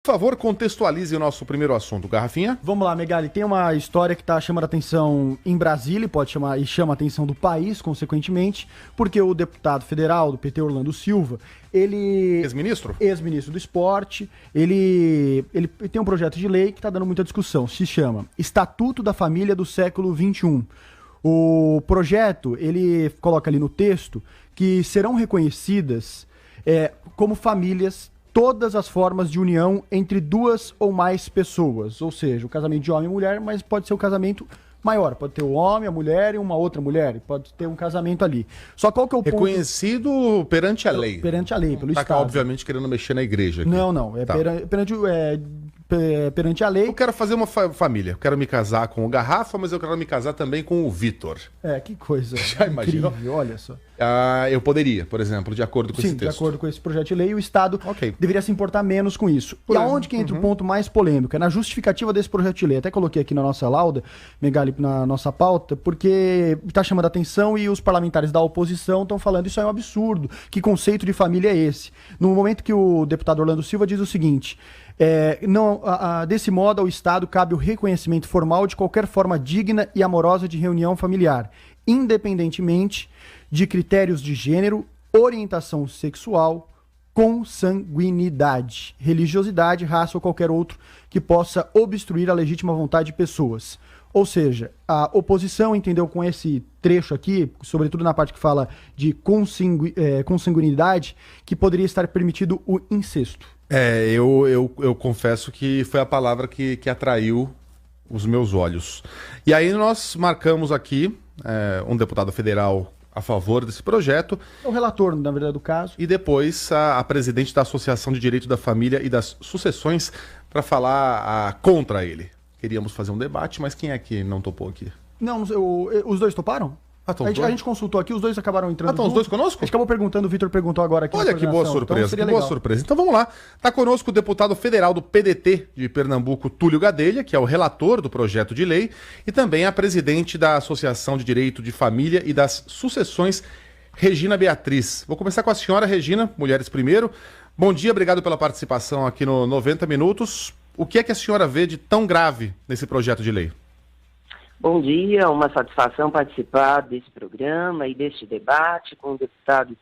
Por favor, contextualize o nosso primeiro assunto, Garrafinha. Vamos lá, Megali. Tem uma história que está chamando a atenção em Brasília, pode chamar e chama a atenção do país, consequentemente, porque o deputado federal do PT, Orlando Silva, ele... Ex-ministro? Ex-ministro do esporte, ele tem um projeto de lei que está dando muita discussão, se chama Estatuto da Família do Século XXI. O projeto, ele coloca ali no texto que serão reconhecidas como famílias todas as formas de união entre duas ou mais pessoas, ou seja, o casamento de homem e mulher, mas pode ser o casamento maior, pode ter o homem, a mulher e uma outra mulher, pode ter um casamento ali. Só qual que é o ponto? Reconhecido perante a lei. Perante a lei, pelo Tá, Estado. obviamente querendo mexer na igreja aqui. Não, Tá. perante a lei. Eu quero fazer uma família, eu quero me casar com o Garrafa, mas eu quero me casar também com o Vitor. Que coisa Já imaginou? incrível, olha só. Eu poderia, por exemplo, de acordo com esse Sim, de texto. acordo com esse projeto de lei, o Estado Ok. deveria se importar menos com isso. E aonde que entra o ponto mais polêmico? É na justificativa desse projeto de lei. Até coloquei aqui na nossa lauda, Megali, na nossa pauta, porque está chamando a atenção e os parlamentares da oposição estão falando isso é um absurdo. Que conceito de família é esse? No momento que o deputado Orlando Silva diz o seguinte... desse modo, ao Estado cabe o reconhecimento formal de qualquer forma digna e amorosa de reunião familiar, independentemente de critérios de gênero, orientação sexual, consanguinidade, religiosidade, raça ou qualquer outro que possa obstruir a legítima vontade de pessoas. Ou seja, a oposição entendeu com esse trecho aqui, sobretudo na parte que fala de consanguinidade, que poderia estar permitido o incesto. Eu confesso que foi a palavra que atraiu os meus olhos. E aí nós marcamos aqui um deputado federal a favor desse projeto. É o relator, na verdade, do caso. E depois a presidente da Associação de Direito da Família e das Sucessões para falar contra ele. Queríamos fazer um debate, mas quem é que não topou aqui? Não, os dois toparam? A gente consultou aqui, os dois acabaram entrando. Estão os dois conosco? A gente acabou perguntando, o Vitor perguntou agora aqui. Olha que boa surpresa, que boa surpresa. Então vamos lá. Está conosco o deputado federal do PDT de Pernambuco, Túlio Gadelha, que é o relator do projeto de lei, e também a presidente da Associação de Direito de Família e das Sucessões, Regina Beatriz. Vou começar com a senhora, Regina, Mulheres Primeiro. Bom dia, obrigado pela participação aqui no 90 Minutos. O que é que a senhora vê de tão grave nesse projeto de lei? Bom dia, uma satisfação participar desse programa e deste debate com o deputado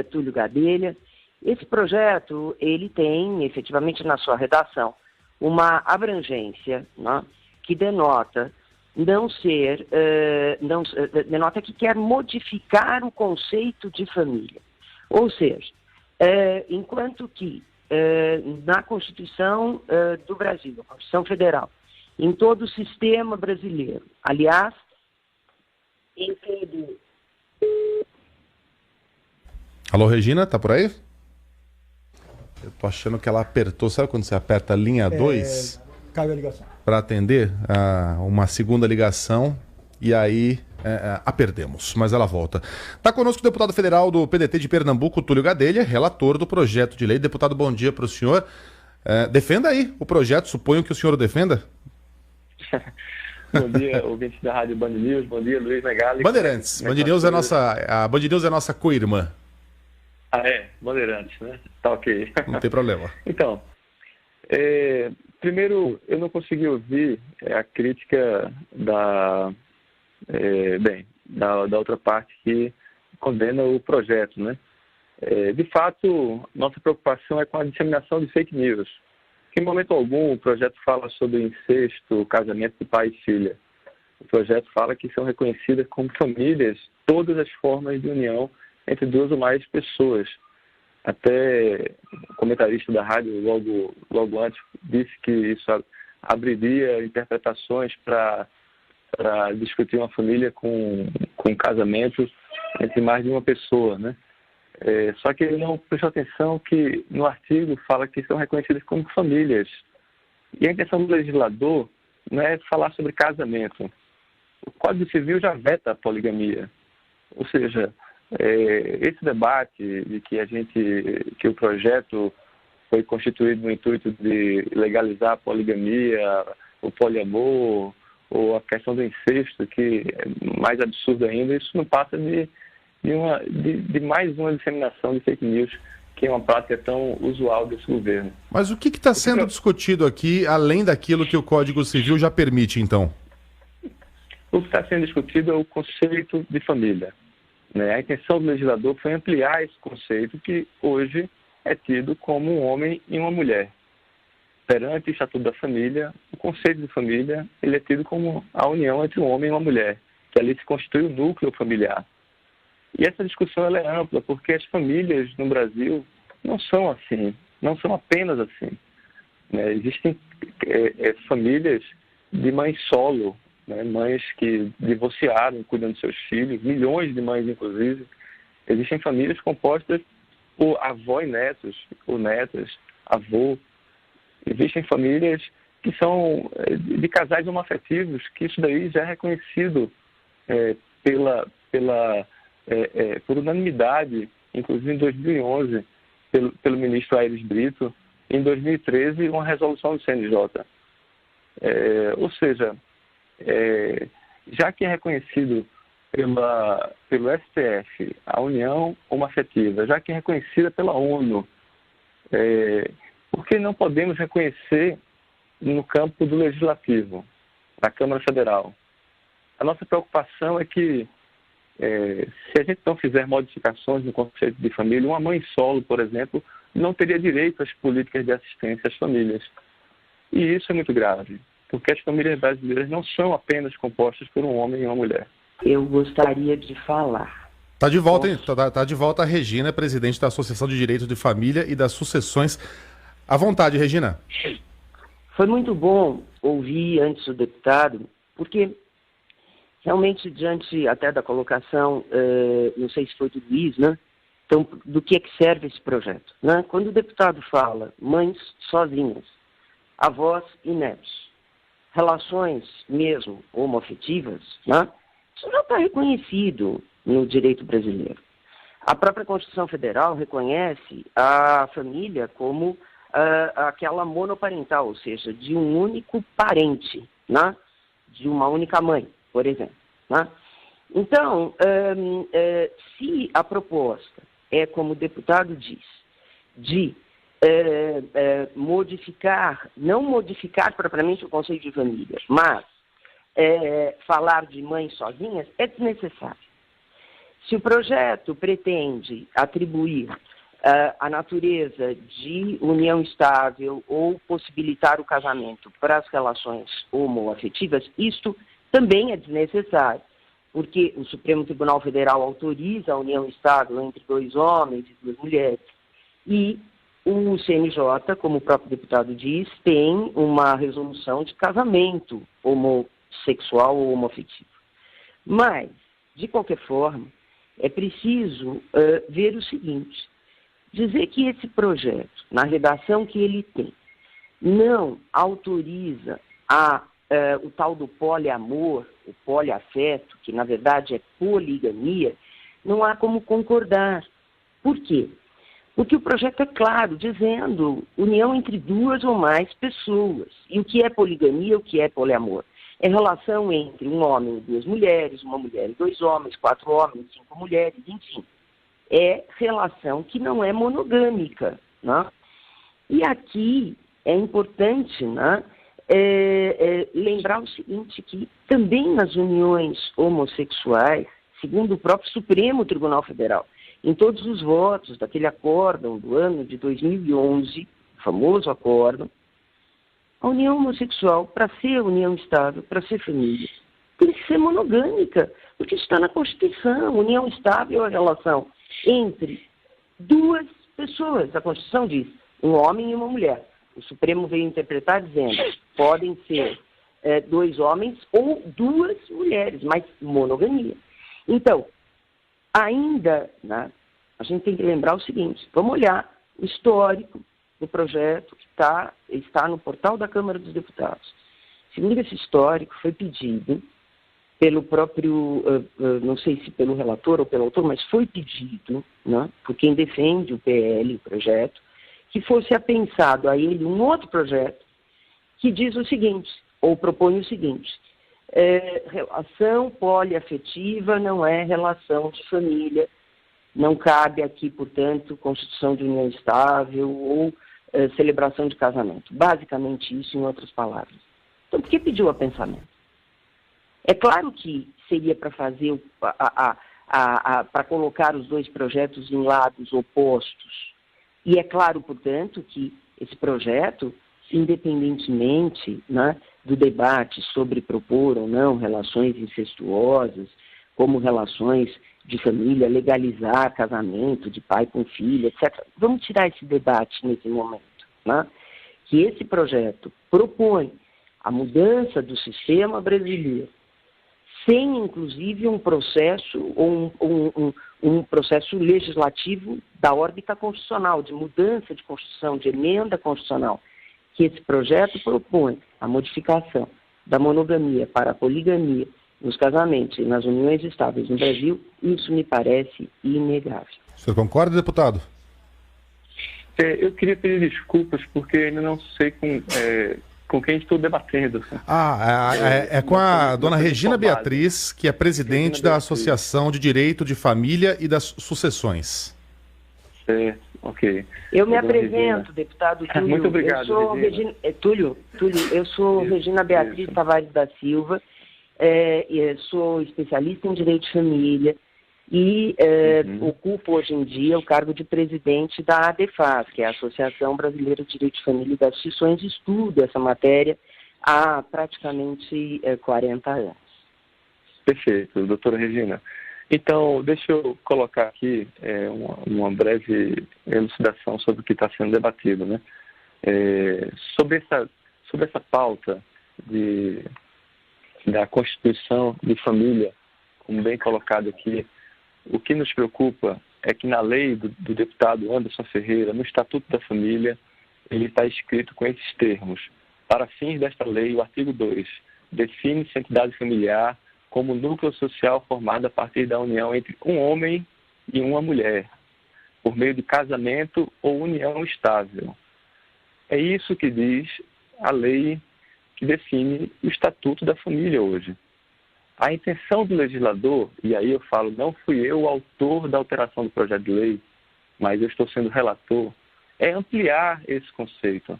Túlio Gadelha. Esse projeto, ele tem, efetivamente, na sua redação, uma abrangência, né, que denota denota que quer modificar o conceito de família. Ou seja, enquanto que na Constituição do Brasil, a Constituição Federal, em todo o sistema brasileiro. Aliás, em todo... Alô, Regina, tá por aí? Eu tô achando que ela apertou, sabe quando você aperta a linha 2? Caiu a ligação. Para atender uma segunda ligação e aí a perdemos, mas ela volta. Tá conosco o deputado federal do PDT de Pernambuco, Túlio Gadelha, relator do projeto de lei. Deputado, bom dia para o senhor. Defenda aí o projeto, suponho que o senhor o defenda. Bom dia, ouvintes da Rádio Band News. Bom dia, Luiz Megali. Bandeirantes. Band News a Band News é nossa co-irmã. Bandeirantes, né? Tá ok. Não tem problema. Então, primeiro, eu não consegui ouvir a crítica da outra parte que condena o projeto, né? De fato, nossa preocupação é com a disseminação de fake news. Em momento algum o projeto fala sobre incesto, casamento de pai e filha. O projeto fala que são reconhecidas como famílias todas as formas de união entre duas ou mais pessoas. Até o comentarista da rádio, logo antes, disse que isso abriria interpretações para discutir uma família com casamento entre mais de uma pessoa, né? Só que ele não prestou atenção que no artigo fala que são reconhecidas como famílias. E a intenção do legislador não é falar sobre casamento. O Código Civil já veta a poligamia. Ou seja, esse debate de que o projeto foi constituído no intuito de legalizar a poligamia, o poliamor, ou a questão do incesto, que é mais absurdo ainda, isso não passa de mais uma disseminação de fake news que é uma prática tão usual desse governo. Mas o que está sendo discutido aqui, além daquilo que o Código Civil já permite, então? O que está sendo discutido é o conceito de família, né? A intenção do legislador foi ampliar esse conceito que hoje é tido como um homem e uma mulher. Perante o Estatuto da Família, o conceito de família ele é tido como a união entre um homem e uma mulher, que ali se constitui o núcleo familiar. E essa discussão ela é ampla, porque as famílias no Brasil não são assim, não são apenas assim, né? Existem famílias de mães solo, né? Mães que divorciaram, cuidam dos seus filhos, milhões de mães, inclusive. Existem famílias compostas por avó e netos, ou netas, avô. Existem famílias que são de casais homoafetivos, que isso daí já é reconhecido por unanimidade, inclusive em 2011, pelo ministro Aires Brito, em 2013, uma resolução do CNJ. Ou seja, já que é reconhecido pelo STF a união homoafetiva, já que é reconhecida pela ONU, por que não podemos reconhecer no campo do Legislativo, na Câmara Federal? A nossa preocupação é que, se a gente não fizer modificações no conceito de família, uma mãe solo, por exemplo, não teria direito às políticas de assistência às famílias. E isso é muito grave, porque as famílias brasileiras não são apenas compostas por um homem e uma mulher. Eu gostaria de falar. Tá de volta, hein? Tá de volta a Regina, presidente da Associação de Direito de Família e das Sucessões. À vontade, Regina. Foi muito bom ouvir antes o deputado, porque realmente, diante até da colocação, não sei se foi do Luiz, né? Então, do que é que serve esse projeto? Né? Quando o deputado fala mães sozinhas, avós e netos, relações mesmo homoafetivas, né? Isso já está reconhecido no direito brasileiro. A própria Constituição Federal reconhece a família como aquela monoparental, ou seja, de um único parente, né? De uma única mãe, por exemplo. Né? Então, se a proposta é, como o deputado diz, de não modificar propriamente o conceito de família, mas falar de mães sozinhas, é desnecessário. Se o projeto pretende atribuir a natureza de união estável ou possibilitar o casamento para as relações homoafetivas, isto também é desnecessário, porque o Supremo Tribunal Federal autoriza a união estável entre 2 homens e 2 mulheres. E o CNJ, como o próprio deputado diz, tem uma resolução de casamento homossexual ou homoafetivo. Mas, de qualquer forma, é preciso ver o seguinte: dizer que esse projeto, na redação que ele tem, não autoriza o tal do poliamor, o poliafeto, que na verdade é poligamia, não há como concordar. Por quê? Porque o projeto é claro, dizendo união entre 2 ou mais pessoas. E o que é poligamia, o que é poliamor? É relação entre um homem e 2 mulheres, uma mulher e 2 homens, 4 homens, 5 mulheres, enfim. É relação que não é monogâmica. Né? E aqui é importante, né, lembrar o seguinte, que também nas uniões homossexuais, segundo o próprio Supremo Tribunal Federal, em todos os votos daquele acórdão do ano de 2011, o famoso acórdão, a união homossexual, para ser união estável, para ser família, tem que ser monogâmica, porque isso está na Constituição. União estável é a relação entre 2 pessoas. A Constituição diz um homem e uma mulher. O Supremo veio interpretar dizendo podem ser 2 homens ou 2 mulheres, mas monogamia. Então, ainda, né, a gente tem que lembrar o seguinte: vamos olhar o histórico do projeto que está no portal da Câmara dos Deputados. Segundo esse histórico, foi pedido pelo próprio, não sei se pelo relator ou pelo autor, mas foi pedido, né, por quem defende o PL, o projeto, que fosse apensado a ele um outro projeto que diz o seguinte, ou propõe o seguinte: relação poliafetiva não é relação de família, não cabe aqui, portanto, constituição de união estável ou celebração de casamento. Basicamente isso, em outras palavras. Então, por que pediu apensamento? É claro que seria para fazer, para colocar os dois projetos em lados opostos. E é claro, portanto, que esse projeto, independentemente, né, do debate sobre propor ou não relações incestuosas, como relações de família, legalizar casamento de pai com filha, etc. Vamos tirar esse debate nesse momento, né? Que esse projeto propõe a mudança do sistema brasileiro, sem, inclusive, um processo um processo legislativo da órbita constitucional, de mudança de Constituição, de emenda constitucional, que esse projeto propõe a modificação da monogamia para a poligamia nos casamentos e nas uniões estáveis no Brasil, isso me parece inegável. O senhor concorda, deputado? Eu queria pedir desculpas, porque ainda não sei com quem estou debatendo. É com a dona Regina Beatriz, que é presidente da Associação de Direito de Família e das Sucessões. Certo, ok. Eu me apresento, deputado Túlio. Muito obrigado, eu sou Regina. Túlio, eu sou Regina Beatriz Tavares da Silva, sou especialista em direito de família e ocupo hoje em dia o cargo de presidente da ADEFAS, que é a Associação Brasileira de Direito de Família e das Sucessões, e estudo essa matéria há praticamente 40 anos. Perfeito, doutora Regina. Então, deixa eu colocar aqui uma breve elucidação sobre o que está sendo debatido, né? Sobre essa pauta da Constituição de Família, como bem colocado aqui, o que nos preocupa é que na lei do deputado Anderson Ferreira, no Estatuto da Família, ele está escrito com esses termos. Para fins desta lei, o artigo 2 define-se a entidade familiar como núcleo social formado a partir da união entre um homem e uma mulher, por meio de casamento ou união estável. É isso que diz a lei que define o Estatuto da Família hoje. A intenção do legislador, e aí eu falo, não fui eu o autor da alteração do projeto de lei, mas eu estou sendo relator, é ampliar esse conceito.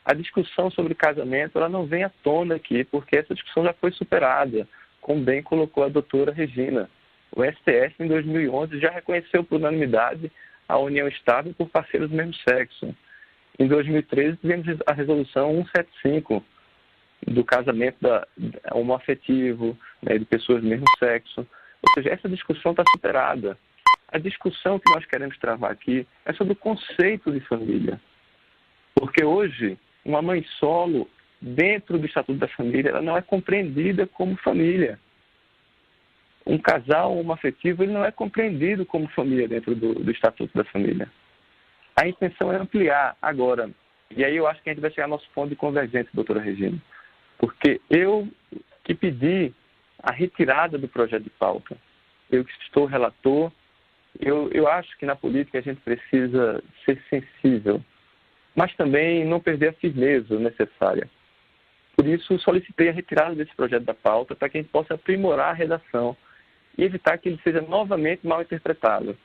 A discussão sobre casamento, ela não vem à tona aqui, porque essa discussão já foi superada, como bem colocou a doutora Regina. O STF, em 2011, já reconheceu por unanimidade a união estável por parceiros do mesmo sexo. Em 2013, tivemos a resolução 175, do casamento homoafetivo, né, de pessoas do mesmo sexo. Ou seja, essa discussão está superada. A discussão que nós queremos travar aqui é sobre o conceito de família. Porque hoje, uma mãe solo, dentro do Estatuto da Família, ela não é compreendida como família. Um casal homoafetivo, ele não é compreendido como família dentro do Estatuto da Família. A intenção é ampliar agora. E aí eu acho que a gente vai chegar ao nosso ponto de convergência, doutora Regina. Porque eu que pedi a retirada do projeto de pauta, eu que estou relator, eu acho que na política a gente precisa ser sensível, mas também não perder a firmeza necessária. Por isso, solicitei a retirada desse projeto da pauta para que a gente possa aprimorar a redação e evitar que ele seja novamente mal interpretado.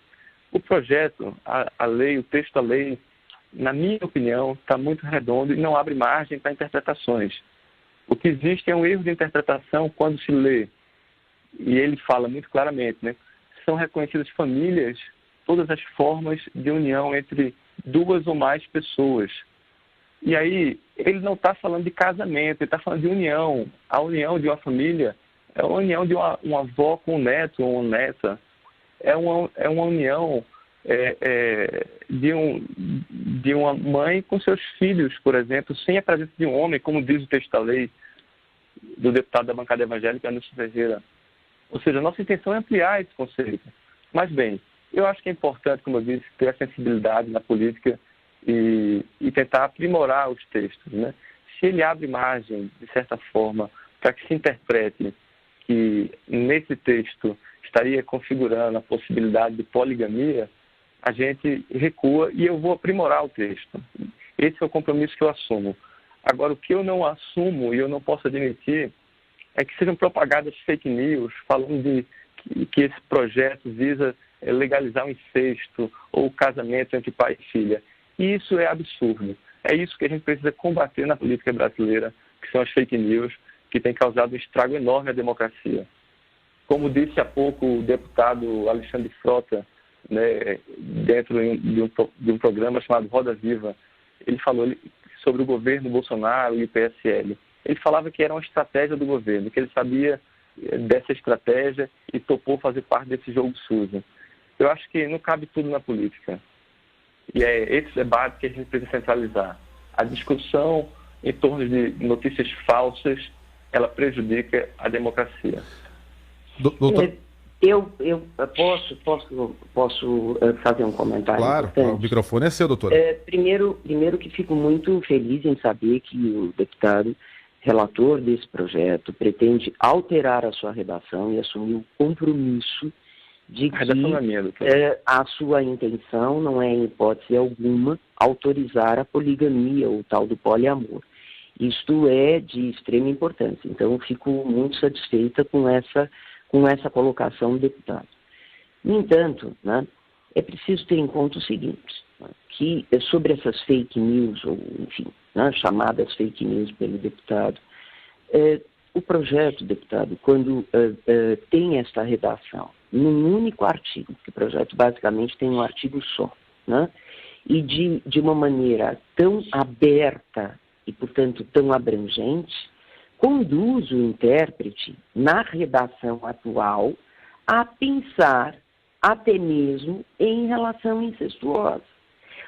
O projeto, a lei, o texto da lei, na minha opinião, está muito redondo e não abre margem para interpretações. O que existe é um erro de interpretação quando se lê, e ele fala muito claramente, né? São reconhecidas famílias, todas as formas de união entre duas ou mais pessoas. E aí, ele não está falando de casamento, ele está falando de união. A união de uma família é a união de uma avó com um neto ou uma neta. É uma união de uma mãe com seus filhos, por exemplo, sem a presença de um homem, como diz o texto da lei do deputado da bancada evangélica, Anderson Ferreira. Ou seja, a nossa intenção é ampliar esse conceito. Mas, bem, eu acho que é importante, como eu disse, ter a sensibilidade na política e tentar aprimorar os textos, né? Se ele abre margem, de certa forma, para que se interprete que nesse texto estaria configurando a possibilidade de poligamia, a gente recua e eu vou aprimorar o texto. Esse é o compromisso que eu assumo. Agora, o que eu não assumo e eu não posso admitir é que sejam propagadas fake news falando que esse projeto visa legalizar o incesto ou o casamento entre pai e filha. E isso é absurdo. É isso que a gente precisa combater na política brasileira, que são as fake news, que têm causado um estrago enorme à democracia. Como disse há pouco o deputado Alexandre Frota, né, dentro de um programa chamado Roda Viva, ele falou sobre o governo Bolsonaro e o PSL. Ele falava que era uma estratégia do governo, que ele sabia dessa estratégia e topou fazer parte desse jogo sujo. Eu acho que não cabe tudo na política. E é esse debate que a gente precisa centralizar. A discussão em torno de notícias falsas, ela prejudica a democracia. Doutor... Eu posso fazer um comentário? Claro, importante. O microfone é seu, doutor. Primeiro que fico muito feliz em saber que o deputado relator desse projeto pretende alterar a sua redação e assumir o compromisso de que a sua intenção não é, em hipótese alguma, autorizar a poligamia, ou tal do poliamor. Isto é de extrema importância. Então, fico muito satisfeita com essa colocação do deputado. No entanto, né, é preciso ter em conta o seguinte, né, que sobre essas fake news, ou enfim, né, chamadas fake news pelo deputado, o projeto, deputado, quando tem esta redação num único artigo, porque o projeto basicamente tem um artigo só, né, e de uma maneira tão aberta e, portanto, tão abrangente, conduz o intérprete, na redação atual, a pensar até mesmo em relação incestuosa.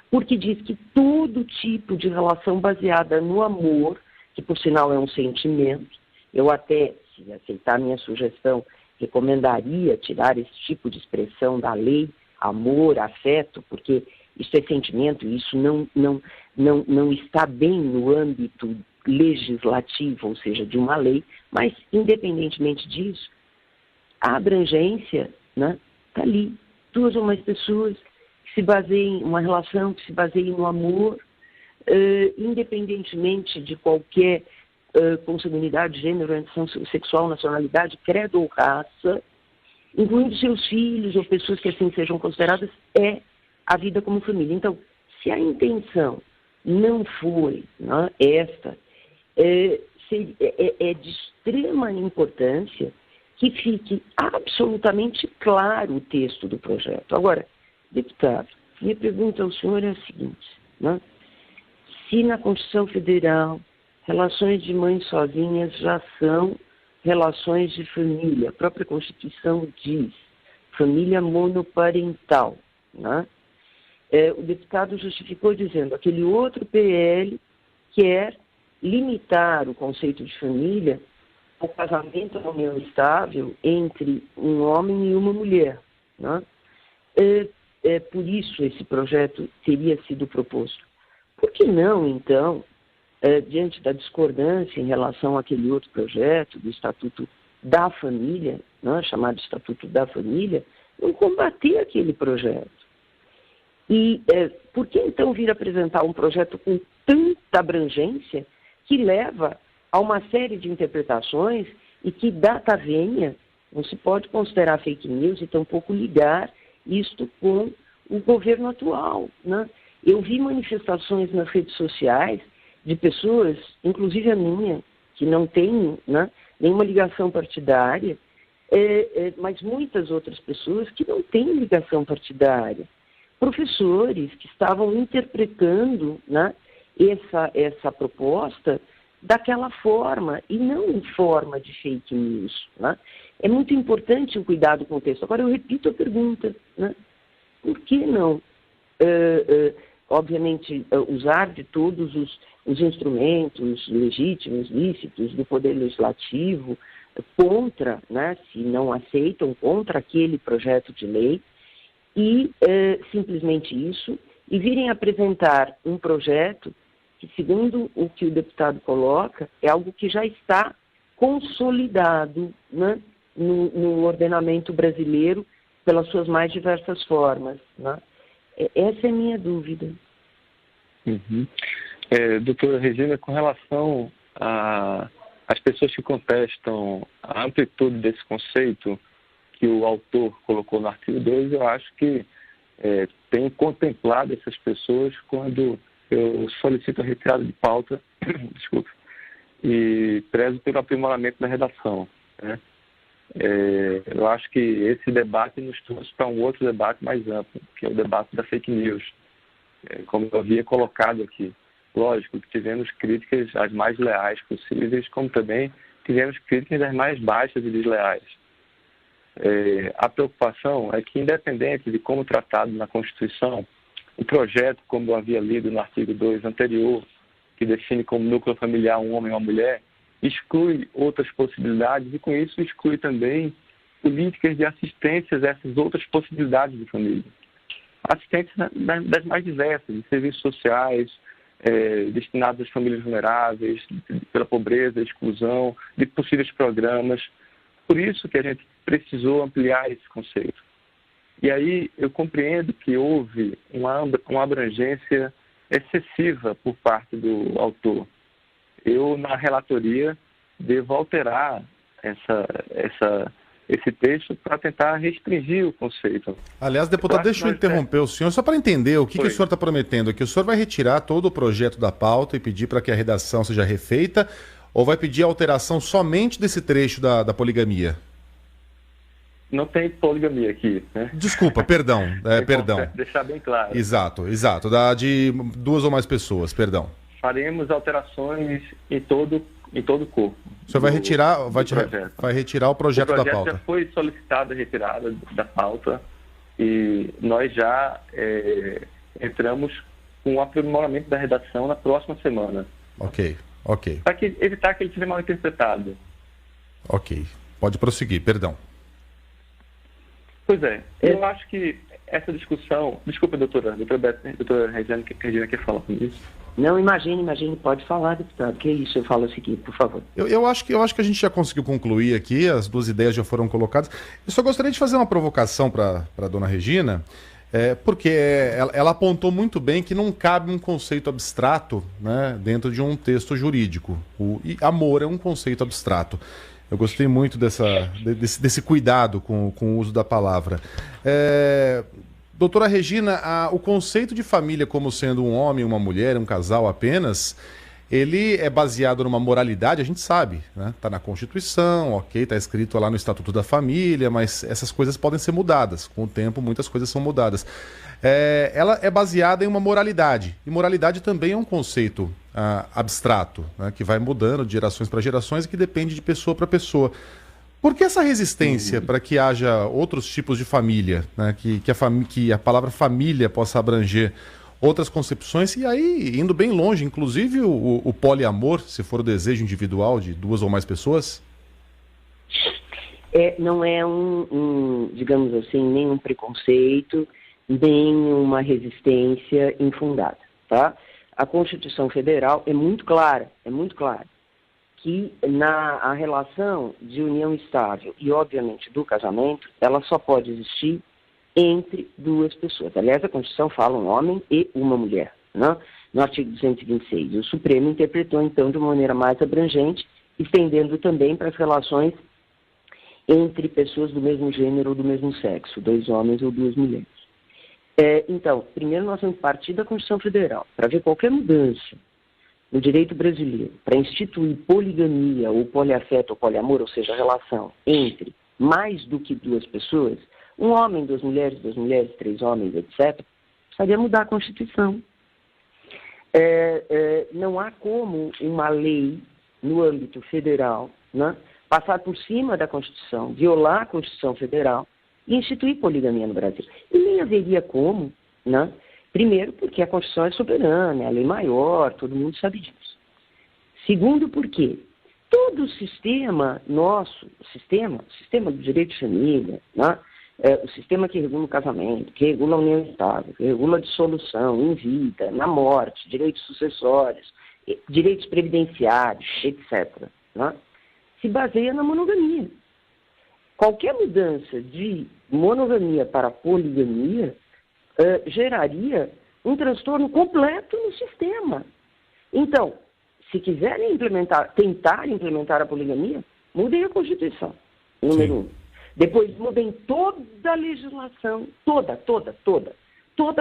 Porque diz que todo tipo de relação baseada no amor, que por sinal é um sentimento, eu até, se aceitar a minha sugestão, recomendaria tirar esse tipo de expressão da lei, amor, afeto, porque isso é sentimento e isso não está bem no âmbito legislativo, ou seja, de uma lei, mas independentemente disso, a abrangência, né, está ali. Duas ou mais pessoas que se baseiem, uma relação que se baseie no amor, independentemente de qualquer consanguinidade, gênero, orientação sexual, nacionalidade, credo ou raça, incluindo seus filhos ou pessoas que assim sejam consideradas, é a vida como família. Então, se a intenção não foi, né, esta, é de extrema importância que fique absolutamente claro o texto do projeto. Agora, deputado, minha pergunta ao senhor é a seguinte, né? Se na Constituição Federal relações de mães sozinhas já são relações de família, a própria Constituição diz, família monoparental, né? O deputado justificou dizendo aquele outro PL quer limitar o conceito de família ao casamento à união estável entre um homem e uma mulher, né? Por isso esse projeto teria sido proposto. Por que não, então, diante da discordância em relação àquele outro projeto do Estatuto da Família, né, chamado Estatuto da Família, não combater aquele projeto? E por que então vir apresentar um projeto com tanta abrangência que leva a uma série de interpretações e que data venha, não se pode considerar fake news e tampouco ligar isto com o governo atual, né? Eu vi manifestações nas redes sociais de pessoas, inclusive a minha, que não tem, né, nenhuma ligação partidária, mas muitas outras pessoas que não têm ligação partidária. Professores que estavam interpretando, né, essa proposta daquela forma, e não em forma de fake news, né? É muito importante o cuidado com o texto. Agora, eu repito a pergunta, né? Por que não, obviamente, usar de todos os instrumentos legítimos, lícitos do Poder Legislativo contra, né, se não aceitam, contra aquele projeto de lei, e simplesmente isso, e virem apresentar um projeto que, segundo o que o deputado coloca, é algo que já está consolidado, né, no ordenamento brasileiro pelas suas mais diversas formas, né? Essa é a minha dúvida. Uhum. Doutora Regina, com relação às pessoas que contestam a amplitude desse conceito, que o autor colocou no artigo 2, eu acho que tenho contemplado essas pessoas quando eu solicito a retirada de pauta, desculpe, e prezo pelo aprimoramento da redação, né? Eu acho que esse debate nos trouxe para um outro debate mais amplo, que é o debate da fake news. Como eu havia colocado aqui, lógico que tivemos críticas as mais leais possíveis, como também tivemos críticas das mais baixas e desleais. A preocupação é que, independente de como tratado na Constituição, o projeto, como eu havia lido no artigo 2 anterior, que define como núcleo familiar um homem e uma mulher, exclui outras possibilidades e, com isso, exclui também políticas de assistência a essas outras possibilidades de família. Assistência das mais diversas, de serviços sociais, destinados às famílias vulneráveis, pela pobreza, exclusão, de possíveis programas. Por isso que a gente precisou ampliar esse conceito. E aí eu compreendo que houve uma abrangência excessiva por parte do autor. Eu, na relatoria, devo alterar esse texto para tentar restringir o conceito. Aliás, deputado, deixa eu interromper o senhor, só para entender o que o senhor está prometendo aqui. O senhor vai retirar todo o projeto da pauta e pedir para que a redação seja refeita, ou vai pedir a alteração somente desse trecho da poligamia? Não tem poligamia aqui, né? Desculpa, perdão. Perdão. Deixar bem claro. Exato. De 2 ou mais pessoas, perdão. Faremos alterações em todo o corpo. O senhor vai retirar o projeto da pauta? O projeto já foi solicitado a retirada da pauta e nós já entramos com o aprimoramento da redação na próxima semana. Ok. Para evitar que ele seja mal interpretado. Ok. Pode prosseguir, perdão. Pois é. Eu acho que essa discussão... Desculpa, doutora Regina quer falar com isso? Não, imagine, pode falar, deputado. Que isso, eu falo o seguinte, por favor. Eu acho que a gente já conseguiu concluir aqui, as 2 ideias já foram colocadas. Eu só gostaria de fazer uma provocação para a dona Regina, porque ela apontou muito bem que não cabe um conceito abstrato, né, dentro de um texto jurídico. E amor é um conceito abstrato. Eu gostei muito desse cuidado com o uso da palavra. Doutora Regina, o conceito de família como sendo um homem, uma mulher, um casal apenas, ele é baseado numa moralidade, a gente sabe, né? Está na Constituição, ok, está escrito lá no Estatuto da Família, mas essas coisas podem ser mudadas. Com o tempo, muitas coisas são mudadas. Ela é baseada em uma moralidade, e moralidade também é um conceito abstrato, né? Que vai mudando de gerações para gerações e que depende de pessoa para pessoa. Por que essa resistência para que haja outros tipos de família, né? Que a palavra família possa abranger outras concepções e aí indo bem longe, inclusive o poliamor, se for o desejo individual de 2 ou mais pessoas? Não é digamos assim, nenhum preconceito, nem uma resistência infundada, tá? A Constituição Federal é muito clara, que a relação de união estável e, obviamente, do casamento, ela só pode existir entre 2 pessoas. Aliás, a Constituição fala um homem e uma mulher, né? No artigo 226. O Supremo interpretou, então, de uma maneira mais abrangente, estendendo também para as relações entre pessoas do mesmo gênero ou do mesmo sexo, 2 homens ou 2 mulheres. Então, primeiro nós temos que partir da Constituição Federal para ver qualquer mudança no direito brasileiro para instituir poligamia ou poliafeto ou poliamor, ou seja, a relação entre mais do que 2 pessoas, um homem, 2 mulheres, 3 homens, etc., precisaria mudar a Constituição. Não há como uma lei no âmbito federal, né, passar por cima da Constituição, violar a Constituição Federal e instituir poligamia no Brasil. E nem haveria como, né? Primeiro, porque a Constituição é soberana, é a lei maior, todo mundo sabe disso. Segundo, porque todo o sistema nosso, o sistema do direito de família, né? O sistema que regula o casamento, que regula a união estável, que regula a dissolução em vida, na morte, direitos sucessórios, direitos previdenciários, etc., né? Se baseia na monogamia. Qualquer mudança de monogamia para poligamia geraria um transtorno completo no sistema. Então, se quiserem tentar implementar a poligamia, mudem a Constituição, número 1. Depois mudem toda a legislação, toda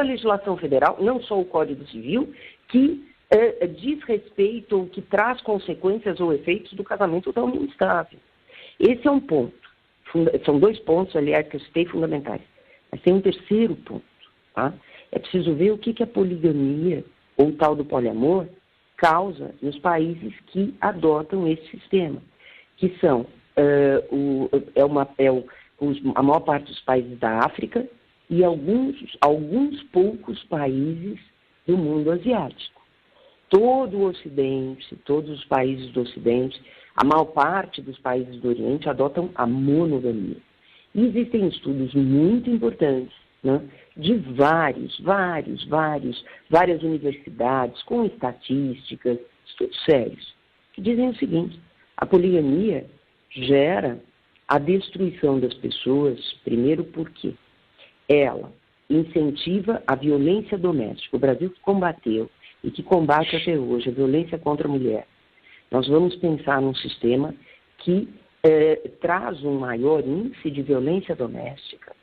a legislação federal, não só o Código Civil, que diz respeito ou que traz consequências ou efeitos do casamento da união estável. Esse é um ponto. São 2 pontos, aliás, que eu citei fundamentais. Mas tem um terceiro ponto. Tá? É preciso ver o que a poligamia ou o tal do poliamor causa nos países que adotam esse sistema, que são a maior parte dos países da África e alguns poucos países do mundo asiático. Todo o Ocidente, todos os países do Ocidente, a maior parte dos países do Oriente adotam a monogamia. E existem estudos muito importantes, né, de várias universidades, com estatísticas, estudos sérios, que dizem o seguinte: a poligamia gera a destruição das pessoas, primeiro porque ela incentiva a violência doméstica. O Brasil que combateu e que combate até hoje a violência contra a mulher. Nós vamos pensar num sistema que traz um maior índice de violência doméstica.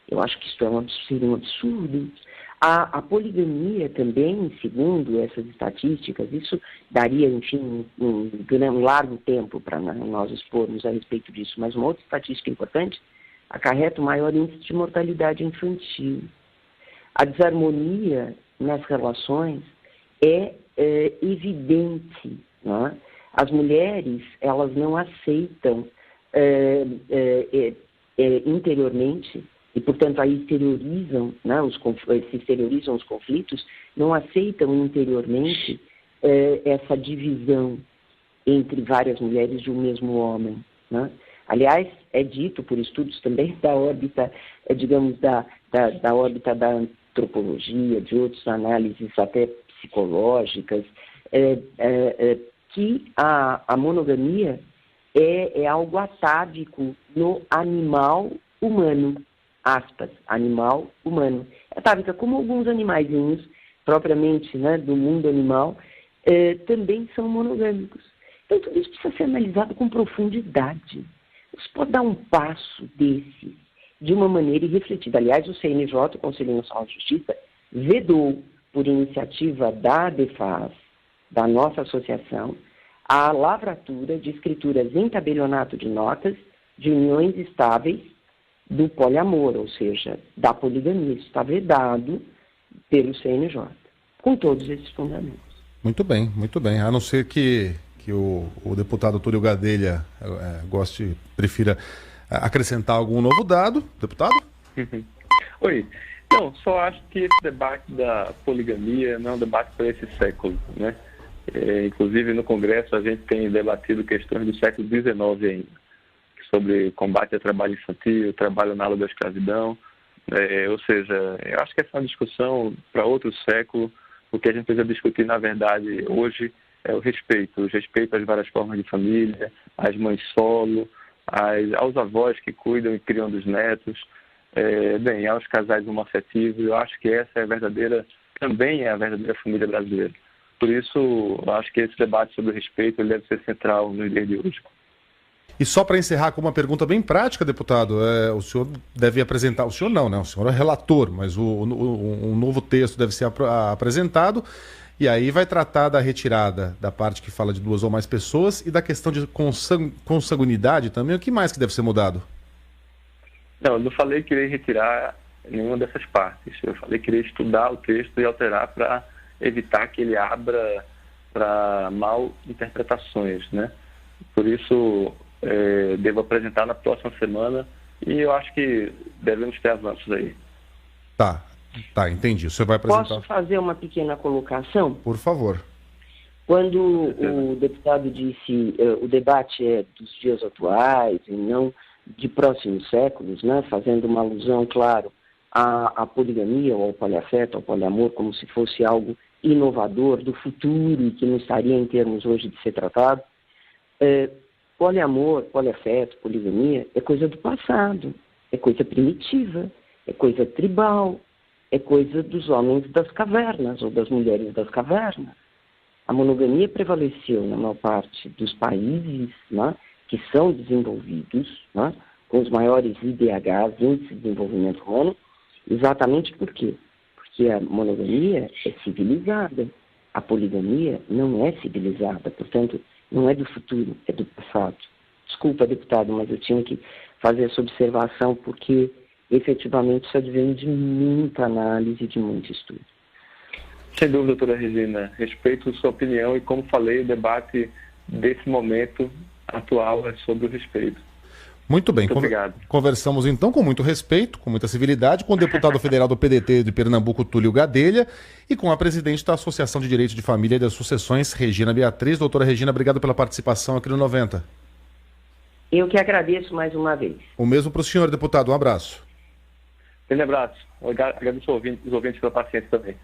Eu acho que isso seria um absurdo. A poligamia também, segundo essas estatísticas, isso daria, enfim, um largo tempo para nós expormos a respeito disso, mas uma outra estatística importante, acarreta o maior índice de mortalidade infantil. A desarmonia nas relações é evidente, não é? As mulheres, elas não aceitam interiormente, e, portanto, aí exteriorizam, né, se exteriorizam os conflitos, não aceitam interiormente essa divisão entre várias mulheres de um mesmo homem. Né? Aliás, é dito por estudos também da órbita, digamos, da órbita da antropologia, de outras análises até psicológicas, que a monogamia é algo atávico no animal humano. Aspas, animal humano. É atávica, como alguns animaizinhos, propriamente, né, do mundo animal, também são monogâmicos. Então, tudo isso precisa ser analisado com profundidade. Você pode dar um passo desse de uma maneira irrefletida. Aliás, o CNJ, o Conselho Nacional de Justiça, vedou, por iniciativa da ADEFAS, da nossa associação, a lavratura de escrituras em tabelionato de notas de uniões estáveis do poliamor, ou seja, da poligamia. Isso está vedado pelo CNJ, com todos esses fundamentos. Muito bem, muito bem. A não ser que o deputado Túlio Gadelha prefira acrescentar algum novo dado, deputado? Oi. Não, só acho que esse debate da poligamia não é um debate para esse século, né? Inclusive no Congresso a gente tem debatido questões do século XIX ainda, sobre combate ao trabalho infantil, trabalho análogo à escravidão, ou seja, eu acho que essa é uma discussão para outro século. O que a gente precisa discutir, na verdade, hoje é o respeito às várias formas de família, às mães solo, aos avós que cuidam e criam dos netos, aos casais homoafetivos. Eu acho que essa também é a verdadeira família brasileira. Por isso, eu acho que esse debate sobre o respeito ele deve ser central no dia de hoje. E só para encerrar com uma pergunta bem prática, deputado, o senhor deve apresentar, o senhor não, né? O senhor é relator, mas um novo texto deve ser apresentado, e aí vai tratar da retirada da parte que fala de 2 ou mais pessoas e da questão de consanguinidade também. O que mais que deve ser mudado? Não, eu não falei que iria retirar nenhuma dessas partes. Eu falei que iria estudar o texto e alterar para evitar que ele abra para mal interpretações, né? Por isso, devo apresentar na próxima semana e eu acho que devemos ter avanços aí. Tá, entendi. Você vai apresentar... Posso fazer uma pequena colocação? Por favor. Quando o deputado disse o debate é dos dias atuais e não de próximos séculos, né, fazendo uma alusão, claro, à poligamia, ou ao poliafeto, ao poliamor, como se fosse algo inovador do futuro e que não estaria em termos hoje de ser tratado, poliamor, poliafeto, poligamia é coisa do passado, é coisa primitiva, é coisa tribal, é coisa dos homens das cavernas ou das mulheres das cavernas. A monogamia prevaleceu na maior parte dos países, né, que são desenvolvidos, né, com os maiores IDHs, Índice de Desenvolvimento Humano, exatamente por quê? Porque a monogamia é civilizada, a poligamia não é civilizada, portanto, não é do futuro, é do passado. Desculpa, deputado, mas eu tinha que fazer essa observação porque, efetivamente, isso advém de muita análise, de muito estudo. Sem dúvida, doutora Regina. Respeito sua opinião e, como falei, o debate desse momento atual é sobre o respeito. Muito bem. Muito obrigado. Conversamos, então, com muito respeito, com muita civilidade, com o deputado federal do PDT de Pernambuco, Túlio Gadelha, e com a presidente da Associação de Direito de Família e das Sucessões, Regina Beatriz. Doutora Regina, obrigado pela participação aqui no 90. Eu que agradeço mais uma vez. O mesmo para o senhor, deputado. Um abraço. Grande abraço. Agradeço os ouvintes pela paciência também.